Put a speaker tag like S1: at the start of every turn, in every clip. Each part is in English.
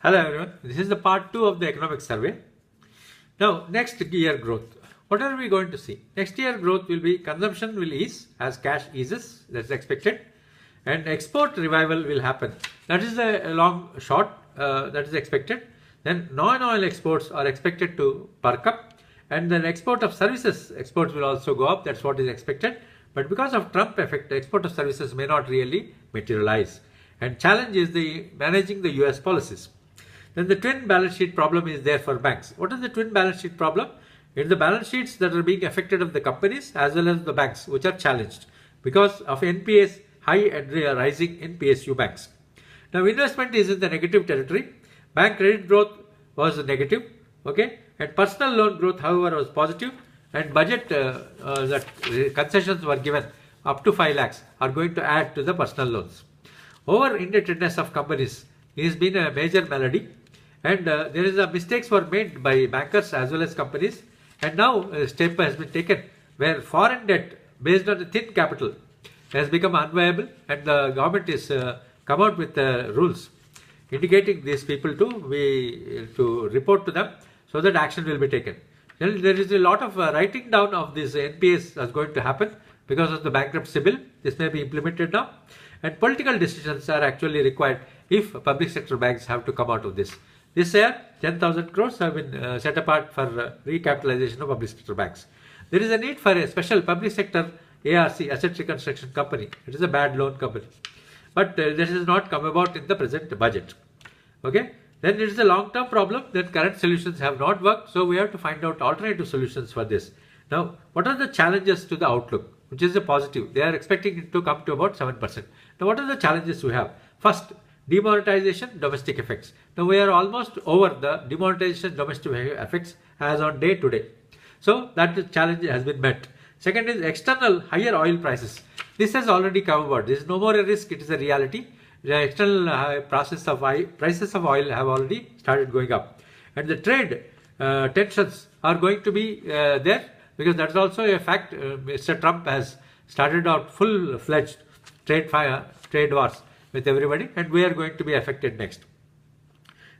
S1: Hello everyone, this is the part 2 of the economic survey. Now, next year growth. What are we going to see? Next year growth will be consumption will ease as cash eases, that's expected, and export revival will happen. That is a long shot, that is expected. Then non-oil exports are expected to perk up, and then export of services exports will also go up, that's what is expected. But because of Trump effect, the export of services may not really materialize. And challenge is the managing the US policies. Then the twin balance sheet problem is there for banks. What is the twin balance sheet problem? It's the balance sheets that are being affected of the companies as well as the banks which are challenged because of NPAs, high and rising in PSU banks. Now investment is in the negative territory. Bank credit growth was negative, okay, and personal loan growth however was positive, and budget that concessions were given up to 5 lakhs are going to add to the personal loans. Over indebtedness of companies has been a major malady, and there is a mistakes were made by bankers as well as companies, and now a step has been taken where foreign debt based on the thin capital has become unviable, and the government is come out with rules indicating these people to report to them so that action will be taken. Then there is a lot of writing down of these NPAs that's going to happen because of the bankruptcy bill. This may be implemented now, and political decisions are actually required if public sector banks have to come out of this. This year, 10,000 crores have been set apart for recapitalization of public sector banks. There is a need for a special public sector ARC, asset reconstruction company. It is a bad loan company, but this has not come about in the present budget. Okay, then it is a long-term problem. Then current solutions have not worked, so we have to find out alternative solutions for this. Now, what are the challenges to the outlook? Which is a positive. They are expecting it to come to about 7%. Now, what are the challenges we have? First, demonetization, domestic effects. Now, we are almost over the demonetization, domestic effects as on day to day. So, that challenge has been met. Second is external higher oil prices. This has already come about. This is no more a risk, it is a reality. The external prices of oil have already started going up. And the trade tensions are going to be there, because that's also a fact. Mr. Trump has started out full-fledged trade wars with everybody, and we are going to be affected next.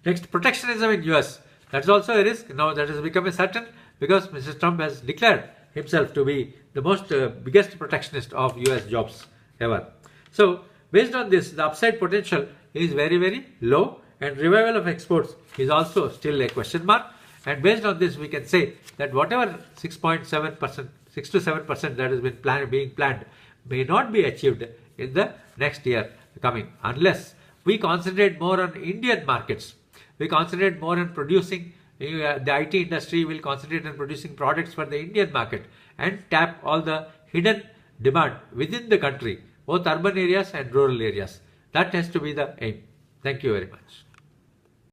S1: Next, protectionism in US. That's also a risk. Now that has become a certain because Mr. Trump has declared himself to be the most biggest protectionist of US jobs ever. So based on this, the upside potential is very, very low, and revival of exports is also still a question mark. And based on this, we can say that whatever 6.7%, 6 to 7% that has been being planned may not be achieved in the next year coming, unless we concentrate more on Indian markets. We concentrate more on producing, the IT industry will concentrate on producing products for the Indian market and tap all the hidden demand within the country, both urban areas and rural areas. That has to be the aim. Thank you very much.